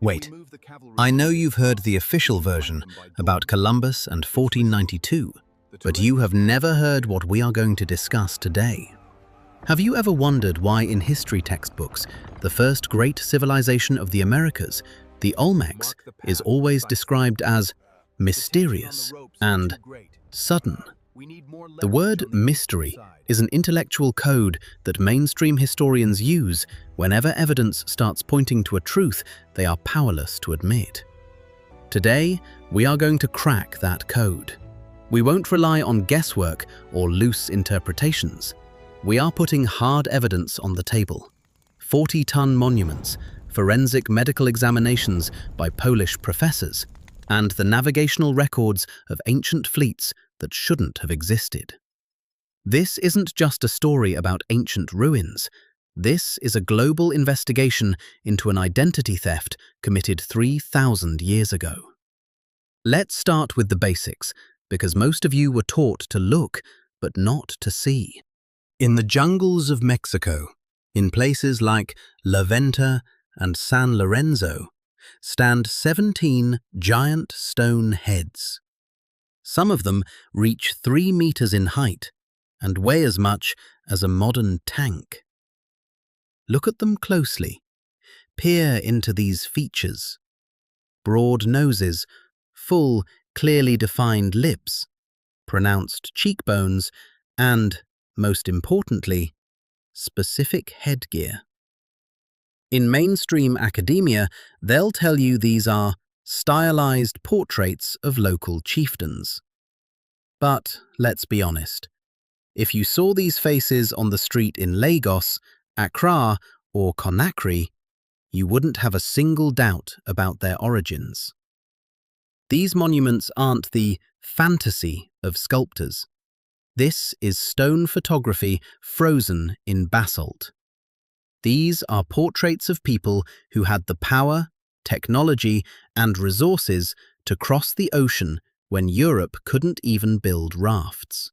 Wait, I know you've heard the official version about Columbus and 1492, but you have never heard what we are going to discuss today. Have you ever wondered why in history textbooks, the first great civilization of the Americas, the Olmecs, is always described as mysterious and sudden? The word mystery is an intellectual code that mainstream historians use whenever evidence starts pointing to a truth they are powerless to admit. Today, we are going to crack that code. We won't rely on guesswork or loose interpretations. We are putting hard evidence on the table. 40-ton monuments, forensic medical examinations by Polish professors, and the navigational records of ancient fleets that shouldn't have existed. This isn't just a story about ancient ruins. This is a global investigation into an identity theft committed 3,000 years ago. Let's start with the basics, because most of you were taught to look, but not to see. In the jungles of Mexico, in places like La Venta and San Lorenzo, stand 17 giant stone heads. Some of them reach 3 meters in height and weigh as much as a modern tank. Look at them closely. Peer into these features. Broad noses, full, clearly defined lips, pronounced cheekbones, and, most importantly, specific headgear. In mainstream academia, they'll tell you these are stylized portraits of local chieftains. But let's be honest. If you saw these faces on the street in Lagos, Accra, or Conakry, you wouldn't have a single doubt about their origins. These monuments aren't the fantasy of sculptors. This is stone photography frozen in basalt. These are portraits of people who had the power, technology, and resources to cross the ocean when Europe couldn't even build rafts.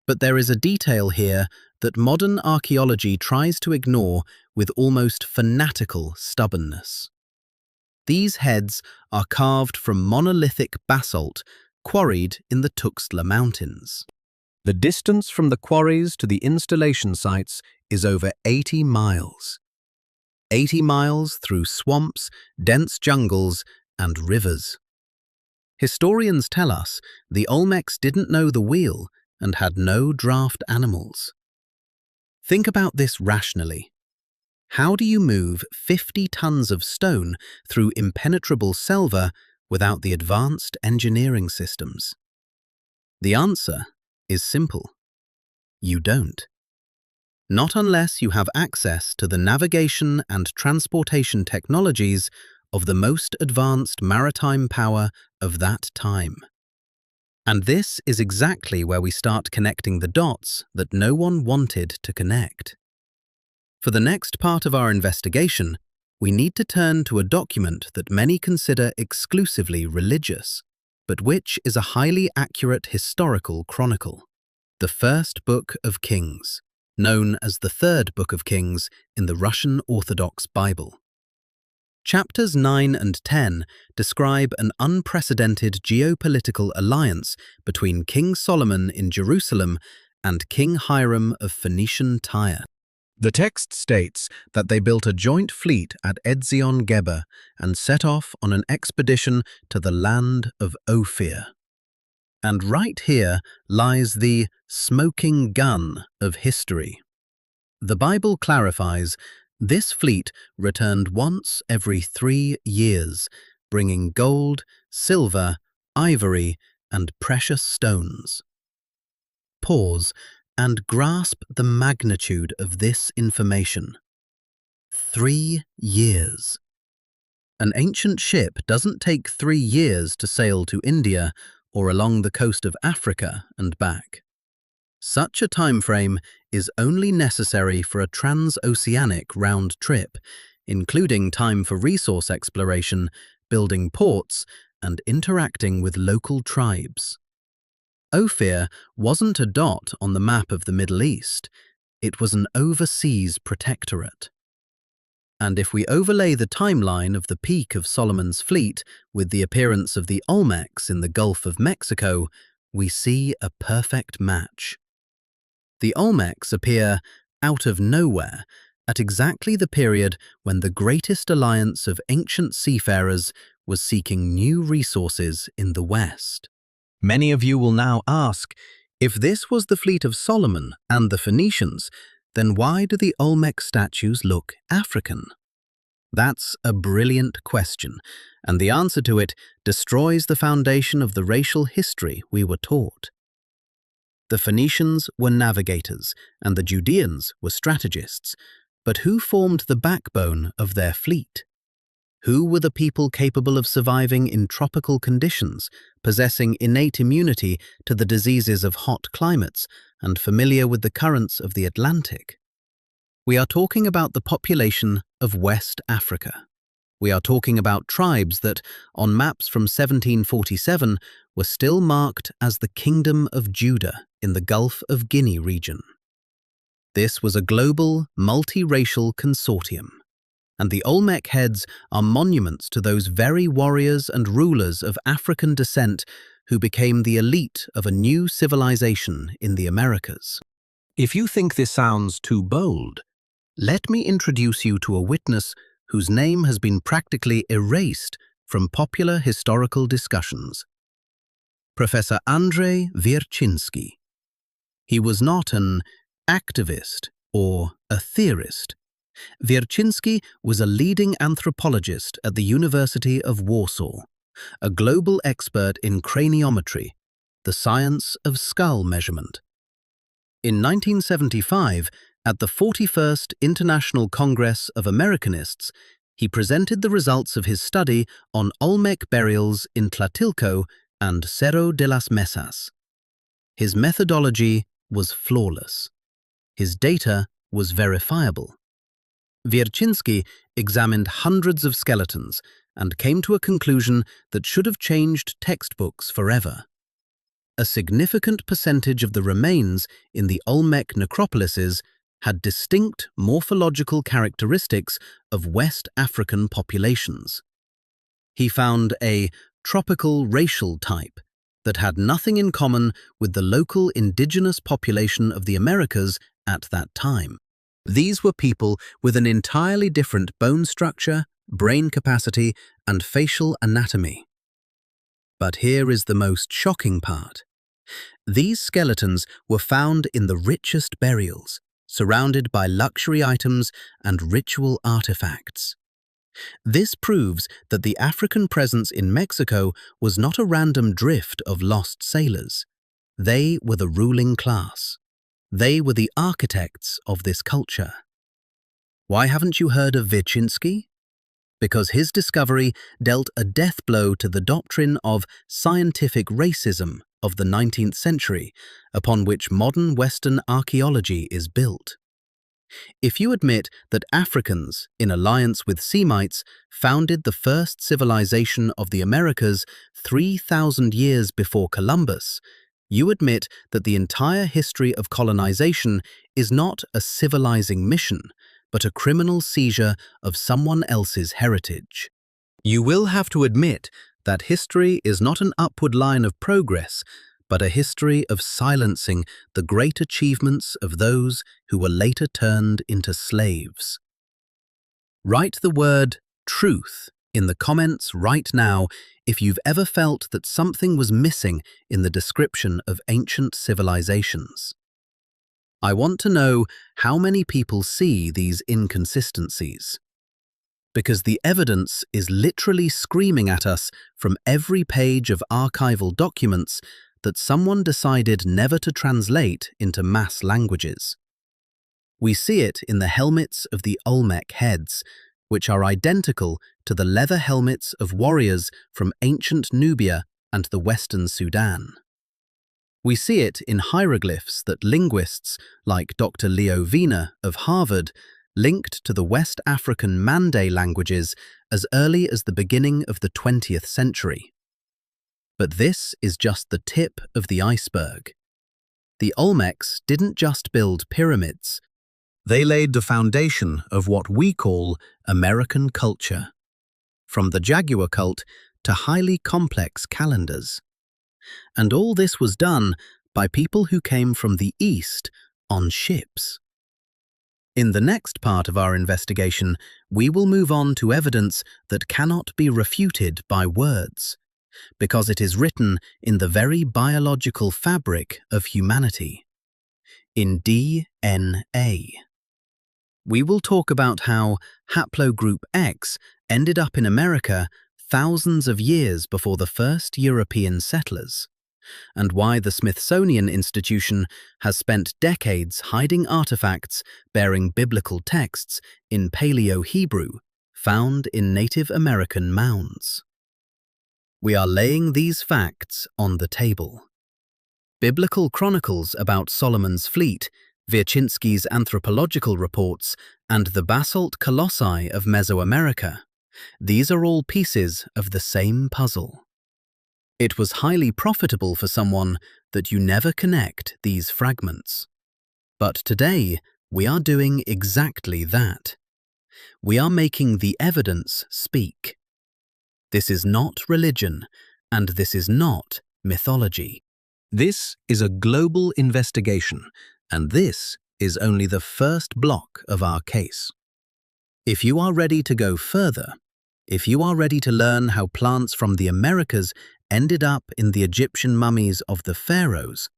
But there is a detail here that modern archaeology tries to ignore with almost fanatical stubbornness. These heads are carved from monolithic basalt quarried in the Tuxtla Mountains. The distance from the quarries to the installation sites is over 80 miles. 80 miles through swamps, dense jungles, and rivers. Historians tell us the Olmecs didn't know the wheel and had no draft animals. Think about this rationally. How do you move 50 tons of stone through impenetrable selva without the advanced engineering systems? The answer is simple. You don't. Not unless you have access to the navigation and transportation technologies of the most advanced maritime power of that time. And this is exactly where we start connecting the dots that no one wanted to connect. For the next part of our investigation, we need to turn to a document that many consider exclusively religious, but which is a highly accurate historical chronicle, the First Book of Kings, known as the Third Book of Kings in the Russian Orthodox Bible. Chapters 9 and 10 describe an unprecedented geopolitical alliance between King Solomon in Jerusalem and King Hiram of Phoenician Tyre. The text states that they built a joint fleet at Ezion-Geber and set off on an expedition to the land of Ophir. And right here lies the smoking gun of history. The Bible clarifies this fleet returned once every 3 years, bringing gold, silver, ivory, and precious stones. Pause and grasp the magnitude of this information. 3 years. An ancient ship doesn't take 3 years to sail to India or along the coast of Africa and back. Such a time frame is only necessary for a transoceanic round trip, including time for resource exploration, building ports, and interacting with local tribes. Ophir wasn't a dot on the map of the Middle East, it was an overseas protectorate. And if we overlay the timeline of the peak of Solomon's fleet with the appearance of the Olmecs in the Gulf of Mexico, we see a perfect match. The Olmecs appear out of nowhere at exactly the period when the greatest alliance of ancient seafarers was seeking new resources in the West. Many of you will now ask, if this was the fleet of Solomon and the Phoenicians, then why do the Olmec statues look African? That's a brilliant question, and the answer to it destroys the foundation of the racial history we were taught. The Phoenicians were navigators, and the Judeans were strategists, but who formed the backbone of their fleet? Who were the people capable of surviving in tropical conditions, possessing innate immunity to the diseases of hot climates, and familiar with the currents of the Atlantic? We are talking about the population of West Africa. We are talking about tribes that, on maps from 1747, were still marked as the Kingdom of Judah in the Gulf of Guinea region. This was a global, multiracial consortium, and the Olmec heads are monuments to those very warriors and rulers of African descent who became the elite of a new civilization in the Americas. If you think this sounds too bold, let me introduce you to a witness whose name has been practically erased from popular historical discussions. Professor Andrzej Wierciński. He was not an activist or a theorist. Wierciński was a leading anthropologist at the University of Warsaw, a global expert in craniometry, the science of skull measurement. In 1975, at the 41st International Congress of Americanists, he presented the results of his study on Olmec burials in Tlatilco and Cerro de las Mesas. His methodology was flawless. His data was verifiable. Wierciński examined hundreds of skeletons and came to a conclusion that should have changed textbooks forever. A significant percentage of the remains in the Olmec necropolises had distinct morphological characteristics of West African populations. He found a tropical racial type that had nothing in common with the local indigenous population of the Americas at that time. These were people with an entirely different bone structure, brain capacity, and facial anatomy. But here is the most shocking part. These skeletons were found in the richest burials, surrounded by luxury items and ritual artifacts. This proves that the African presence in Mexico was not a random drift of lost sailors. They were the ruling class. They were the architects of this culture. Why haven't you heard of Wierciński? Because his discovery dealt a death blow to the doctrine of scientific racism of the 19th century, upon which modern Western archaeology is built. If you admit that Africans, in alliance with Semites, founded the first civilization of the Americas 3,000 years before Columbus, you admit that the entire history of colonization is not a civilizing mission, but a criminal seizure of someone else's heritage. You will have to admit that history is not an upward line of progress, but a history of silencing the great achievements of those who were later turned into slaves. Write the word truth in the comments right now if you've ever felt that something was missing in the description of ancient civilizations. I want to know how many people see these inconsistencies. Because the evidence is literally screaming at us from every page of archival documents that someone decided never to translate into mass languages. We see it in the helmets of the Olmec heads, which are identical to the leather helmets of warriors from ancient Nubia and the Western Sudan. We see it in hieroglyphs that linguists like Dr. Leo Wiener of Harvard linked to the West African Mande languages as early as the beginning of the 20th century. But this is just the tip of the iceberg. The Olmecs didn't just build pyramids. They laid the foundation of what we call American culture, from the jaguar cult to highly complex calendars. And all this was done by people who came from the East on ships. In the next part of our investigation, we will move on to evidence that cannot be refuted by words, because it is written in the very biological fabric of humanity, in DNA. We will talk about how haplogroup X ended up in America thousands of years before the first European settlers, and why the Smithsonian Institution has spent decades hiding artifacts bearing biblical texts in Paleo-Hebrew found in Native American mounds. We are laying these facts on the table. Biblical chronicles about Solomon's fleet, Wierciński's anthropological reports, and the basalt colossi of Mesoamerica. These are all pieces of the same puzzle. It was highly profitable for someone that you never connect these fragments. But today, we are doing exactly that. We are making the evidence speak. This is not religion, and this is not mythology. This is a global investigation, and this is only the first block of our case. If you are ready to go further, if you are ready to learn how plants from the Americas ended up in the Egyptian mummies of the pharaohs,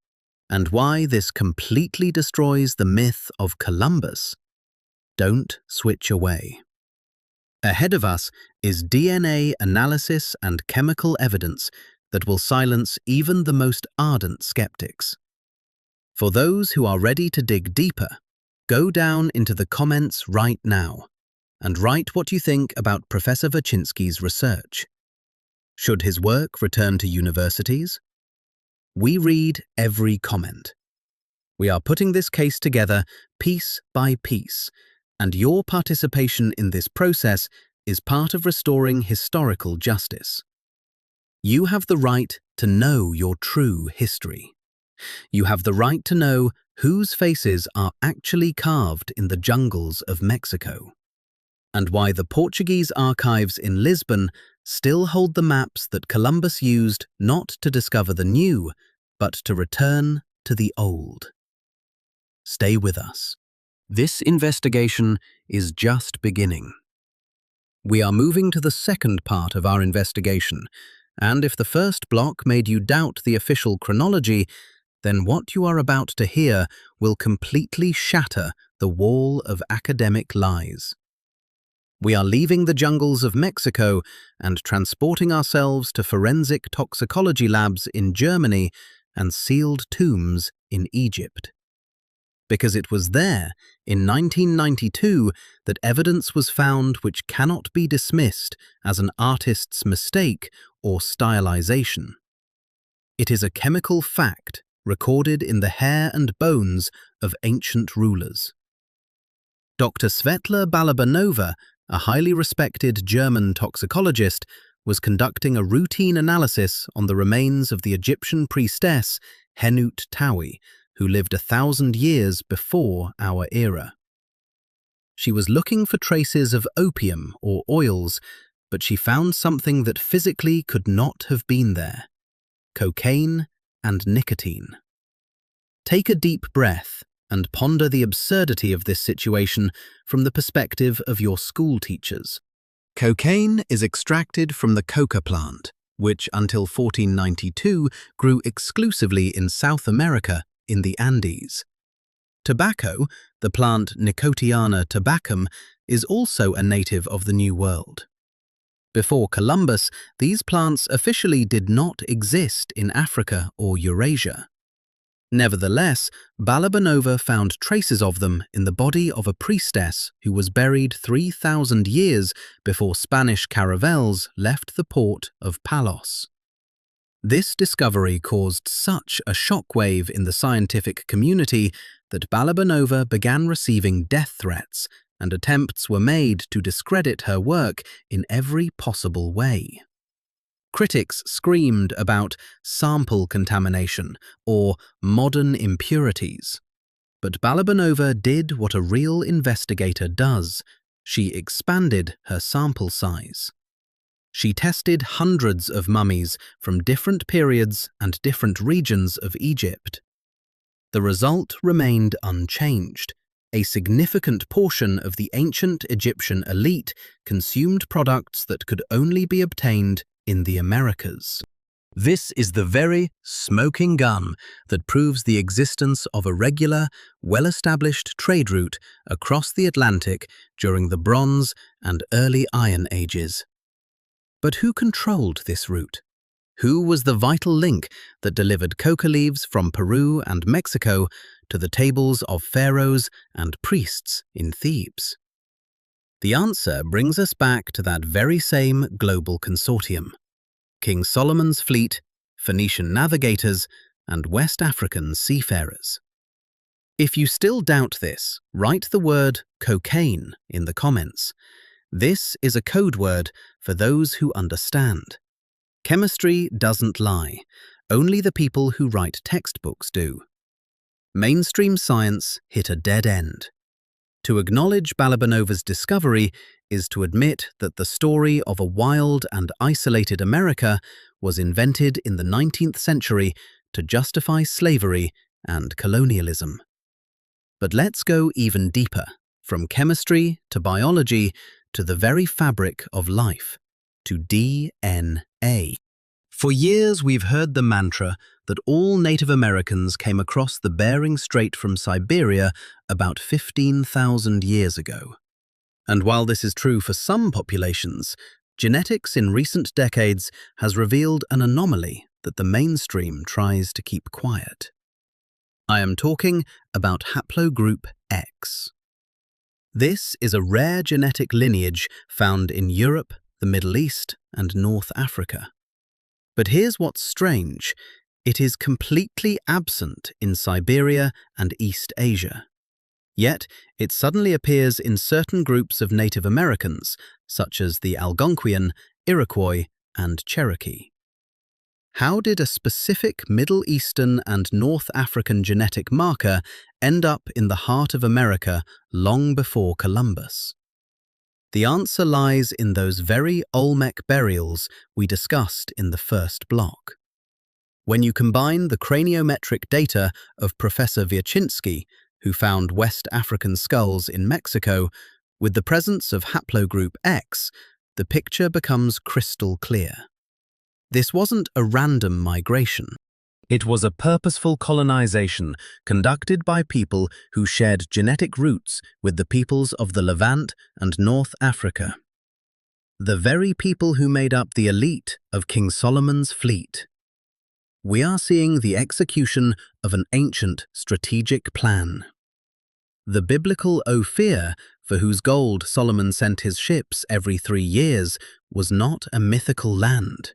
and why this completely destroys the myth of Columbus, don't switch away. Ahead of us is DNA analysis and chemical evidence that will silence even the most ardent skeptics. For those who are ready to dig deeper, go down into the comments right now and write what you think about Professor Wierciński's research. Should his work return to universities? We read every comment. We are putting this case together piece by piece, and your participation in this process is part of restoring historical justice. You have the right to know your true history. You have the right to know whose faces are actually carved in the jungles of Mexico, and why the Portuguese archives in Lisbon still hold the maps that Columbus used not to discover the new, but to return to the old. Stay with us. This investigation is just beginning. We are moving to the second part of our investigation, and if the first block made you doubt the official chronology, then what you are about to hear will completely shatter the wall of academic lies. We are leaving the jungles of Mexico and transporting ourselves to forensic toxicology labs in Germany and sealed tombs in Egypt. Because it was there, in 1992, that evidence was found which cannot be dismissed as an artist's mistake or stylization. It is a chemical fact recorded in the hair and bones of ancient rulers. Dr. Svetla Balabanova, a highly respected German toxicologist, was conducting a routine analysis on the remains of the Egyptian priestess Henut Tawi, who lived 1,000 years before our era. She was looking for traces of opium or oils, but she found something that physically could not have been there: cocaine and nicotine. Take a deep breath and ponder the absurdity of this situation from the perspective of your school teachers. Cocaine is extracted from the coca plant, which until 1492 grew exclusively in South America in the Andes. Tobacco, the plant Nicotiana tabacum, is also a native of the New World. Before Columbus, these plants officially did not exist in Africa or Eurasia. Nevertheless, Balabanova found traces of them in the body of a priestess who was buried 3,000 years before Spanish caravels left the port of Palos. This discovery caused such a shockwave in the scientific community that Balabanova began receiving death threats, and attempts were made to discredit her work in every possible way. Critics screamed about sample contamination or modern impurities. But Balabanova did what a real investigator does. She expanded her sample size. She tested hundreds of mummies from different periods and different regions of Egypt. The result remained unchanged. A significant portion of the ancient Egyptian elite consumed products that could only be obtained in the Americas. This is the very smoking gun that proves the existence of a regular, well-established trade route across the Atlantic during the Bronze and early Iron Ages. But who controlled this route? Who was the vital link that delivered coca leaves from Peru and Mexico to the tables of pharaohs and priests in Thebes? The answer brings us back to that very same global consortium: King Solomon's fleet, Phoenician navigators, and West African seafarers. If you still doubt this, write the word cocaine in the comments. This is a code word for those who understand. Chemistry doesn't lie. Only the people who write textbooks do. Mainstream science hit a dead end. To acknowledge Balabanova's discovery is to admit that the story of a wild and isolated America was invented in the 19th century to justify slavery and colonialism. But let's go even deeper, from chemistry to biology to the very fabric of life, to DNA. For years we've heard the mantra that all Native Americans came across the Bering Strait from Siberia about 15,000 years ago. And while this is true for some populations, genetics in recent decades has revealed an anomaly that the mainstream tries to keep quiet. I am talking about haplogroup X. This is a rare genetic lineage found in Europe, the Middle East, and North Africa. But here's what's strange: it is completely absent in Siberia and East Asia. Yet, it suddenly appears in certain groups of Native Americans, such as the Algonquian, Iroquois, and Cherokee. How did a specific Middle Eastern and North African genetic marker end up in the heart of America long before Columbus? The answer lies in those very Olmec burials we discussed in the first block. When you combine the craniometric data of Professor Wierciński, who found West African skulls in Mexico, with the presence of haplogroup X, the picture becomes crystal clear. This wasn't a random migration. It was a purposeful colonization conducted by people who shared genetic roots with the peoples of the Levant and North Africa. The very people who made up the elite of King Solomon's fleet. We are seeing the execution of an ancient strategic plan. The biblical Ophir, for whose gold Solomon sent his ships every 3 years, was not a mythical land.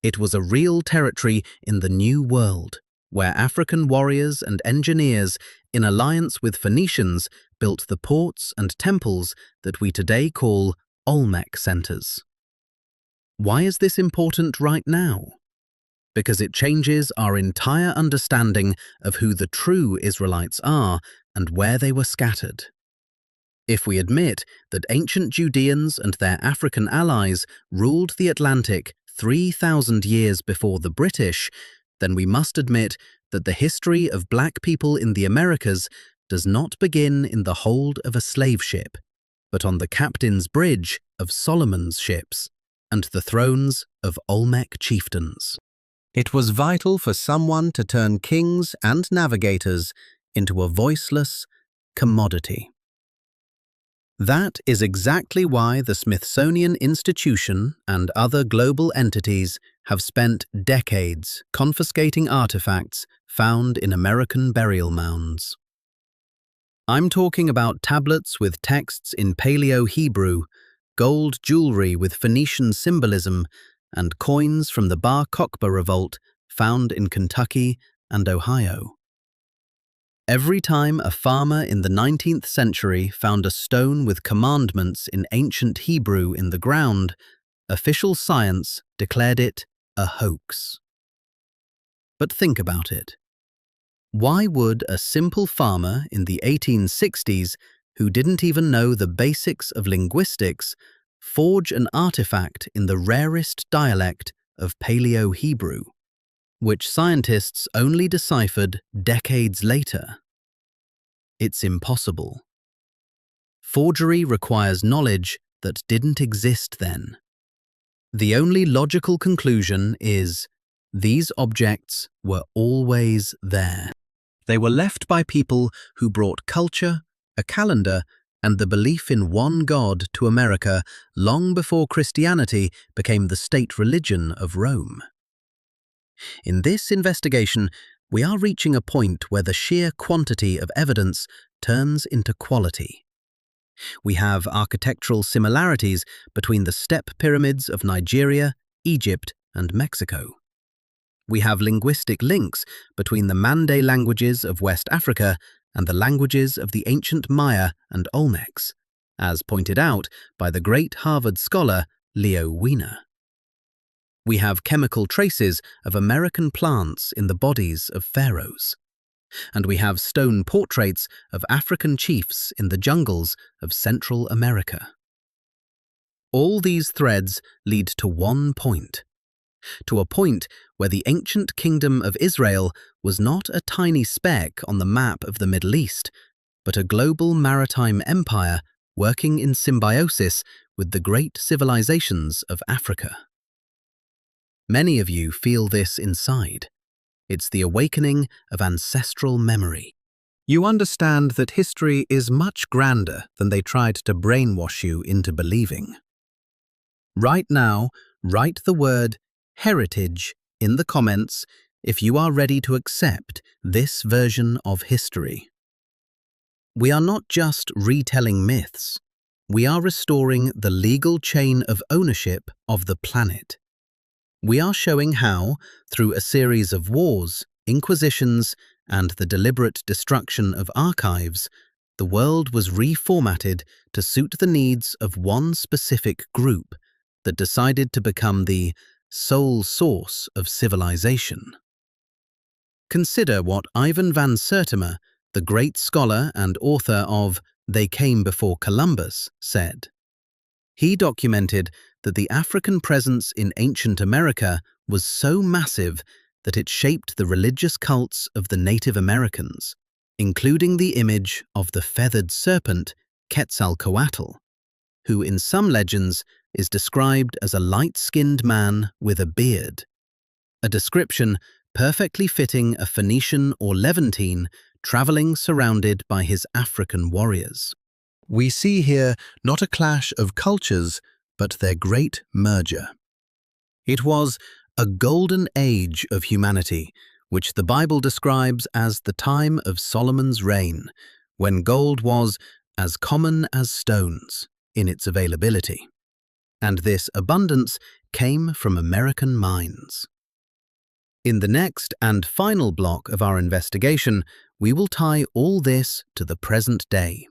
It was a real territory in the New World, where African warriors and engineers, in alliance with Phoenicians, built the ports and temples that we today call Olmec centers. Why is this important right now? Because it changes our entire understanding of who the true Israelites are and where they were scattered. If we admit that ancient Judeans and their African allies ruled the Atlantic 3,000 years before the British, then we must admit that the history of black people in the Americas does not begin in the hold of a slave ship, but on the captain's bridge of Solomon's ships and the thrones of Olmec chieftains. It was vital for someone to turn kings and navigators into a voiceless commodity. That is exactly why the Smithsonian Institution and other global entities have spent decades confiscating artifacts found in American burial mounds. I'm talking about tablets with texts in Paleo-Hebrew, gold jewelry with Phoenician symbolism, and coins from the Bar Kokhba revolt found in Kentucky and Ohio. Every time a farmer in the 19th century found a stone with commandments in ancient Hebrew in the ground, official science declared it a hoax. But think about it. Why would a simple farmer in the 1860s, who didn't even know the basics of linguistics, forge an artifact in the rarest dialect of Paleo-Hebrew, which scientists only deciphered decades later? It's impossible. Forgery requires knowledge that didn't exist then. The only logical conclusion is these objects were always there. They were left by people who brought culture, a calendar, and the belief in one God to America long before Christianity became the state religion of Rome. In this investigation, we are reaching a point where the sheer quantity of evidence turns into quality. We have architectural similarities between the step pyramids of Nigeria, Egypt, and Mexico. We have linguistic links between the Mande languages of West Africa and the languages of the ancient Maya and Olmecs, as pointed out by the great Harvard scholar Leo Wiener. We have chemical traces of American plants in the bodies of pharaohs. And we have stone portraits of African chiefs in the jungles of Central America. All these threads lead to one point, to a point where the ancient kingdom of Israel was not a tiny speck on the map of the Middle East, but a global maritime empire working in symbiosis with the great civilizations of Africa. Many of you feel this inside. It's the awakening of ancestral memory. You understand that history is much grander than they tried to brainwash you into believing. Right now, write the word heritage in the comments if you are ready to accept this version of history. We are not just retelling myths. We are restoring the legal chain of ownership of the planet. We are showing how, through a series of wars, inquisitions, and the deliberate destruction of archives, the world was reformatted to suit the needs of one specific group that decided to become the sole source of civilization. Consider what Ivan van Sertima, the great scholar and author of They Came Before Columbus, said. He documented that the African presence in ancient America was so massive that it shaped the religious cults of the Native Americans, including the image of the feathered serpent Quetzalcoatl, who in some legends is described as a light-skinned man with a beard, a description perfectly fitting a Phoenician or Levantine traveling surrounded by his African warriors. We see here not a clash of cultures, but their great merger. It was a golden age of humanity, which the Bible describes as the time of Solomon's reign, when gold was as common as stones in its availability. And this abundance came from American mines. In the next and final block of our investigation, we will tie all this to the present day.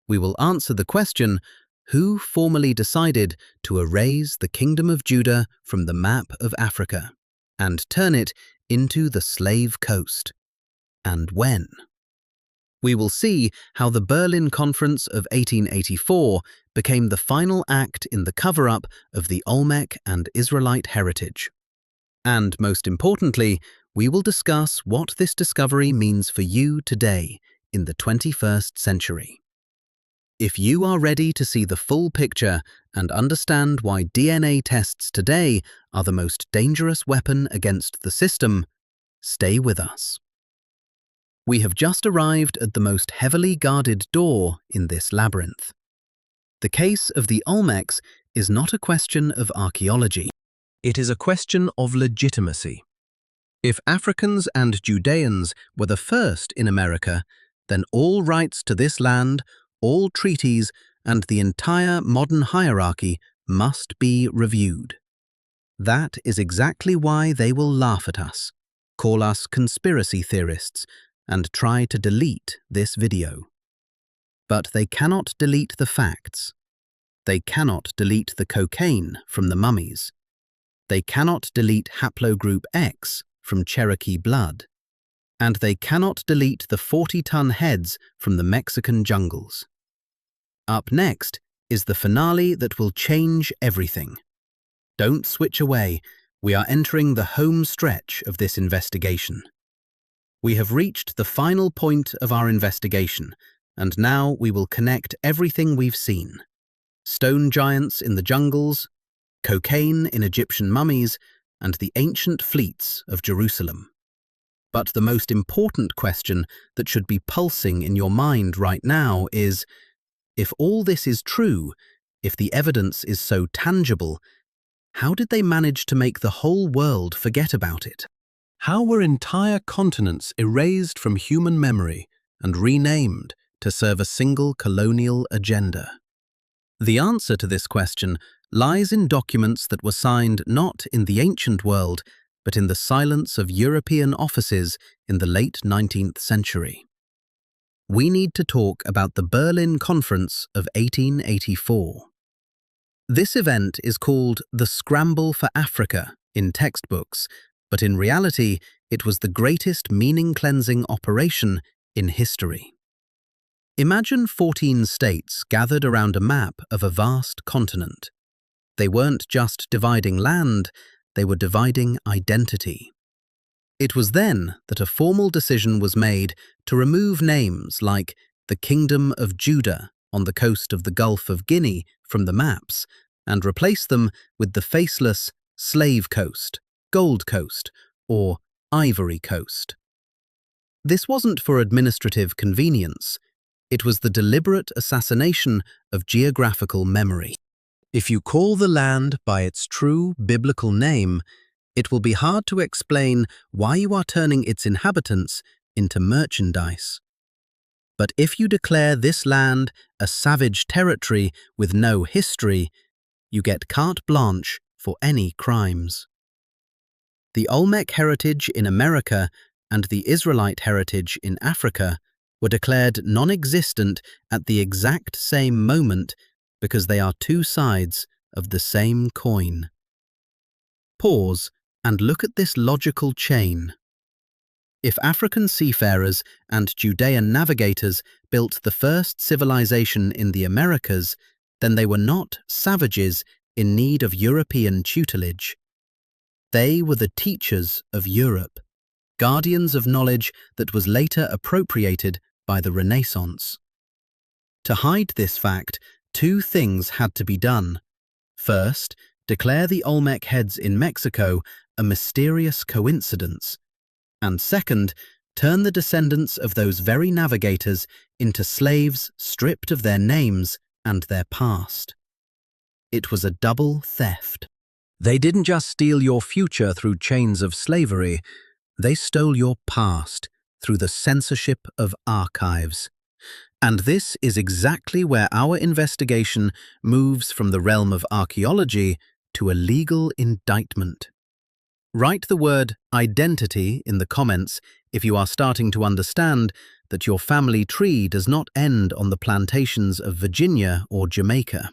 We will answer the question, who formally decided to erase the Kingdom of Judah from the map of Africa and turn it into the slave coast, and when? We will see how the Berlin Conference of 1884 became the final act in the cover-up of the Olmec and Israelite heritage. And most importantly, we will discuss what this discovery means for you today in the 21st century. If you are ready to see the full picture and understand why DNA tests today are the most dangerous weapon against the system, stay with us. We have just arrived at the most heavily guarded door in this labyrinth. The case of the Olmecs is not a question of archaeology. It is a question of legitimacy. If Africans and Judeans were the first in America, then all rights to this land, all treaties, and the entire modern hierarchy must be reviewed. That is exactly why they will laugh at us, call us conspiracy theorists, and try to delete this video. But they cannot delete the facts. They cannot delete the cocaine from the mummies. They cannot delete haplogroup X from Cherokee blood. and they cannot delete the 40-ton heads from the Mexican jungles. Up next is the finale that will change everything. Don't switch away, we are entering the home stretch of this investigation. We have reached the final point of our investigation, and now we will connect everything we've seen. Stone giants in the jungles, cocaine in Egyptian mummies, and the ancient fleets of Jerusalem. But the most important question that should be pulsing in your mind right now is, if all this is true, if the evidence is so tangible, how did they manage to make the whole world forget about it? How were entire continents erased from human memory and renamed to serve a single colonial agenda? The answer to this question lies in documents that were signed not in the ancient world, but in the silence of European offices in the late 19th century. We need to talk about the Berlin Conference of 1884. This event is called the Scramble for Africa in textbooks, but in reality, it was the greatest meaning-cleansing operation in history. Imagine 14 states gathered around a map of a vast continent. They weren't just dividing land, they were dividing identity. It was then that a formal decision was made to remove names like the Kingdom of Judah on the coast of the Gulf of Guinea from the maps and replace them with the faceless Slave Coast, Gold Coast, or Ivory Coast. This wasn't for administrative convenience. It was the deliberate assassination of geographical memory. If you call the land by its true biblical name, it will be hard to explain why you are turning its inhabitants into merchandise. But if you declare this land a savage territory with no history, you get carte blanche for any crimes. The Olmec heritage in America and the Israelite heritage in Africa were declared non-existent at the exact same moment because they are two sides of the same coin. Pause and look at this logical chain. If African seafarers and Judean navigators built the first civilization in the Americas, then they were not savages in need of European tutelage. They were the teachers of Europe, guardians of knowledge that was later appropriated by the Renaissance. To hide this fact, two things had to be done. First, declare the Olmec heads in Mexico a mysterious coincidence, and second, turn the descendants of those very navigators into slaves stripped of their names and their past. It was a double theft. They didn't just steal your future through chains of slavery, they stole your past through the censorship of archives. And this is exactly where our investigation moves from the realm of archaeology to a legal indictment. Write the word identity in the comments if you are starting to understand that your family tree does not end on the plantations of Virginia or Jamaica.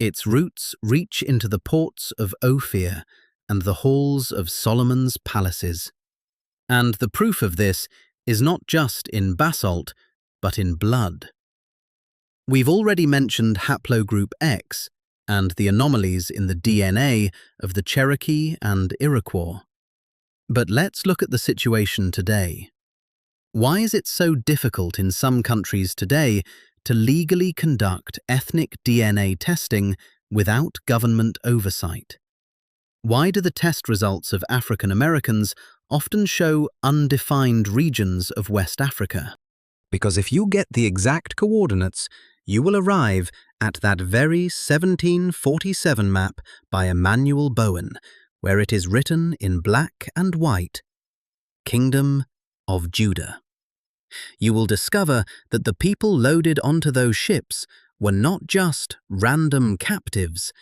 Its roots reach into the ports of Ophir and the halls of Solomon's palaces. And the proof of this is not just in basalt, but in blood. We've already mentioned haplogroup X and the anomalies in the DNA of the Cherokee and Iroquois. But let's look at the situation today. Why is it so difficult in some countries today to legally conduct ethnic DNA testing without government oversight? Why do the test results of African Americans often show undefined regions of West Africa? Because if you get the exact coordinates, you will arrive at that very 1747 map by Emmanuel Bowen, where it is written in black and white, Kingdom of Judah. You will discover that the people loaded onto those ships were not just random captives,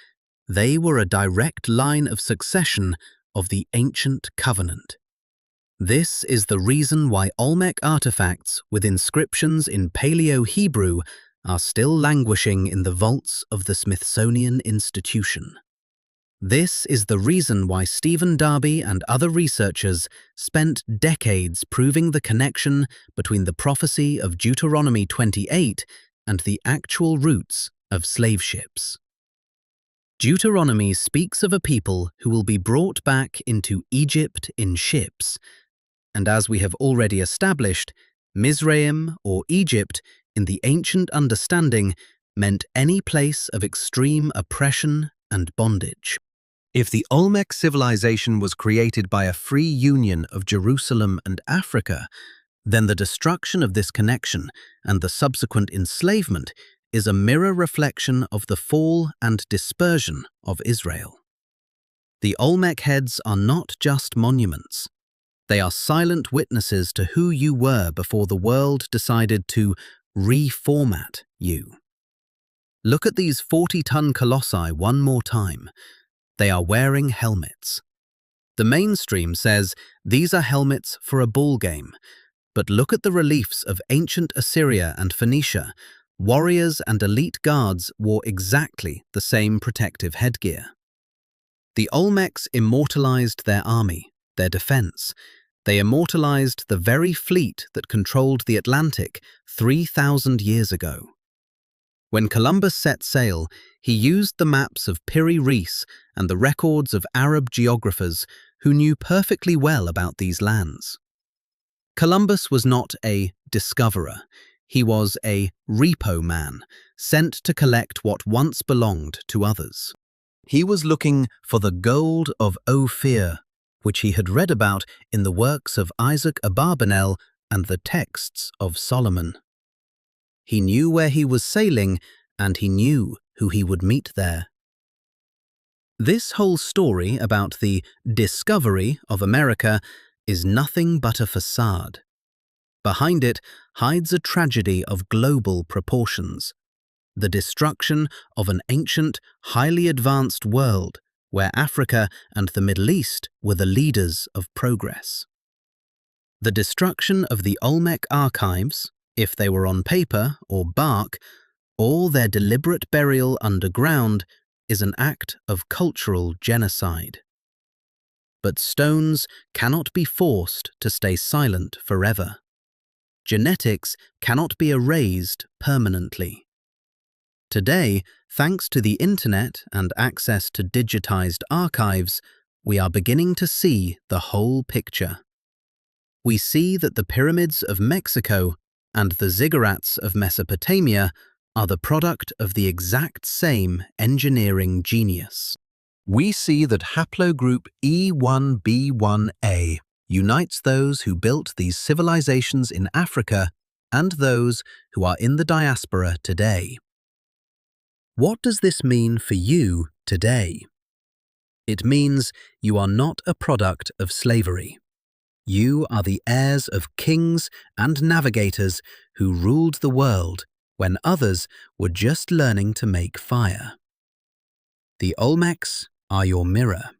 they were a direct line of succession of the ancient covenant. This is the reason why Olmec artifacts with inscriptions in Paleo-Hebrew are still languishing in the vaults of the Smithsonian Institution. This is the reason why Stephen Darby and other researchers spent decades proving the connection between the prophecy of Deuteronomy 28 and the actual routes of slave ships. Deuteronomy speaks of a people who will be brought back into Egypt in ships, and as we have already established, Mizraim or Egypt in the ancient understanding meant any place of extreme oppression and bondage. If the Olmec civilization was created by a free union of Jerusalem and Africa, then the destruction of this connection and the subsequent enslavement is a mirror reflection of the fall and dispersion of Israel. The Olmec heads are not just monuments. They are silent witnesses to who you were before the world decided to reformat you. Look at these 40-ton colossi one more time. They are wearing helmets. The mainstream says these are helmets for a ball game, but look at the reliefs of ancient Assyria and Phoenicia. Warriors and elite guards wore exactly the same protective headgear. The Olmecs immortalized their army, their defense. They immortalized the very fleet that controlled the Atlantic 3,000 years ago. When Columbus set sail, he used the maps of Piri Reis and the records of Arab geographers who knew perfectly well about these lands. Columbus was not a discoverer. He was a repo man, sent to collect what once belonged to others. He was looking for the gold of Ophir, which he had read about in the works of Isaac Abarbanel and the texts of Solomon. He knew where he was sailing, and he knew who he would meet there. This whole story about the discovery of America is nothing but a facade. Behind it hides a tragedy of global proportions, the destruction of an ancient, highly advanced world where Africa and the Middle East were the leaders of progress. The destruction of the Olmec archives, if they were on paper or bark, or their deliberate burial underground, is an act of cultural genocide. But stones cannot be forced to stay silent forever. Genetics cannot be erased permanently. Today, thanks to the internet and access to digitized archives, we are beginning to see the whole picture. We see that the pyramids of Mexico and the ziggurats of Mesopotamia are the product of the exact same engineering genius. We see that haplogroup E1b1a unites those who built these civilizations in Africa and those who are in the diaspora today. What does this mean for you today? It means you are not a product of slavery. You are the heirs of kings and navigators who ruled the world when others were just learning to make fire. The Olmecs are your mirror.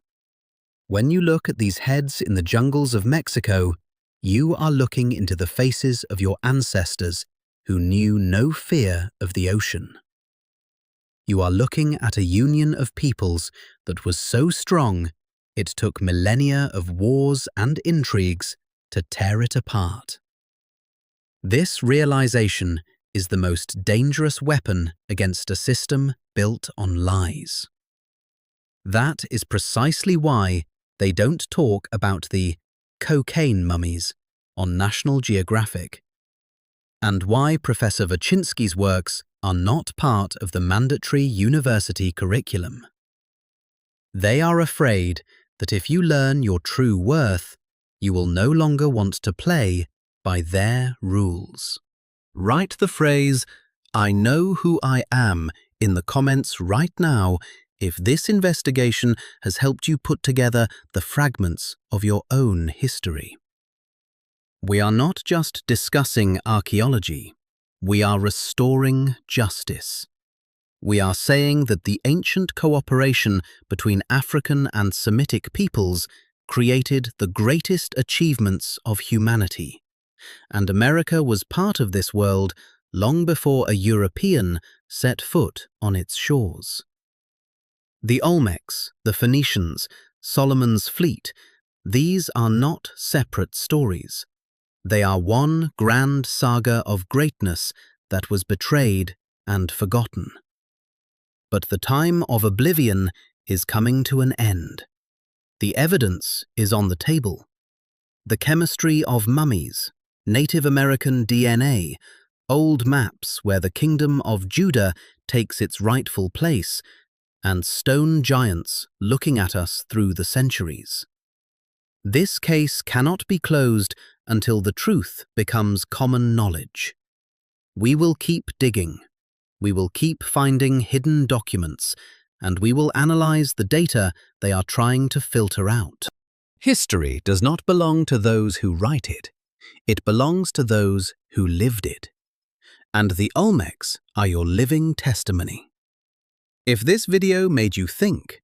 When you look at these heads in the jungles of Mexico, you are looking into the faces of your ancestors who knew no fear of the ocean. You are looking at a union of peoples that was so strong it took millennia of wars and intrigues to tear it apart. This realization is the most dangerous weapon against a system built on lies. That is precisely why they don't talk about the cocaine mummies on National Geographic, and why Professor Wierciński's works are not part of the mandatory university curriculum. They are afraid that if you learn your true worth, you will no longer want to play by their rules. Write the phrase, "I know who I am," in the comments right now if this investigation has helped you put together the fragments of your own history. We are not just discussing archaeology, we are restoring justice. We are saying that the ancient cooperation between African and Semitic peoples created the greatest achievements of humanity, and America was part of this world long before a European set foot on its shores. The Olmecs, the Phoenicians, Solomon's fleet, these are not separate stories. They are one grand saga of greatness that was betrayed and forgotten. But the time of oblivion is coming to an end. The evidence is on the table. The chemistry of mummies, Native American DNA, old maps where the kingdom of Judah takes its rightful place, and stone giants looking at us through the centuries. This case cannot be closed until the truth becomes common knowledge. We will keep digging. We will keep finding hidden documents, and we will analyze the data they are trying to filter out. History does not belong to those who write it. It belongs to those who lived it. And the Olmecs are your living testimony. If this video made you think,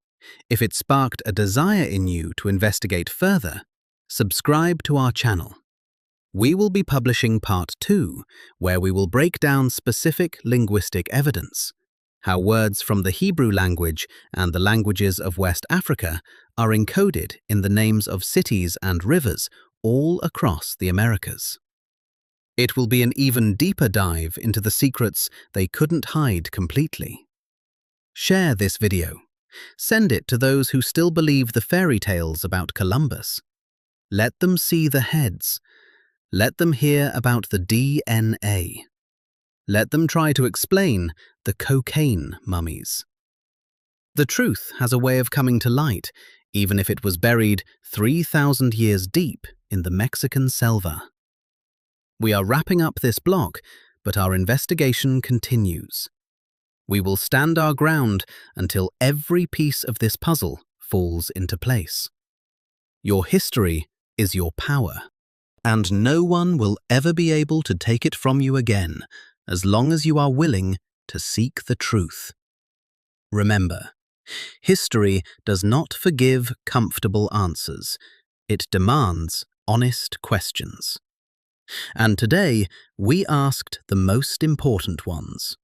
if it sparked a desire in you to investigate further, subscribe to our channel. We will be publishing part 2, where we will break down specific linguistic evidence, how words from the Hebrew language and the languages of West Africa are encoded in the names of cities and rivers all across the Americas. It will be an even deeper dive into the secrets they couldn't hide completely. Share this video. Send it to those who still believe the fairy tales about Columbus. Let them see the heads. Let them hear about the DNA. Let them try to explain the cocaine mummies. The truth has a way of coming to light, even if it was buried 3,000 years deep in the Mexican selva. We are wrapping up this block, but our investigation continues. We will stand our ground until every piece of this puzzle falls into place. Your history is your power, and no one will ever be able to take it from you again as long as you are willing to seek the truth. Remember, history does not forgive comfortable answers. It demands honest questions. And today, we asked the most important ones.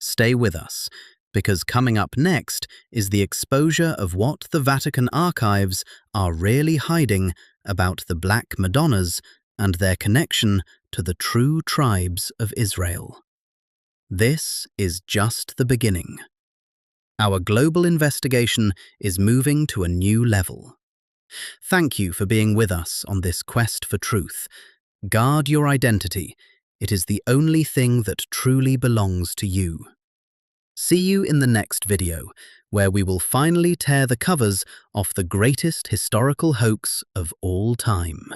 Stay with us, because coming up next is the exposure of what the Vatican archives are really hiding about the Black Madonnas and their connection to the true tribes of Israel. This is just the beginning. Our global investigation is moving to a new level. Thank you for being with us on this quest for truth. Guard your identity. It is the only thing that truly belongs to you. See you in the next video, where we will finally tear the covers off the greatest historical hoax of all time.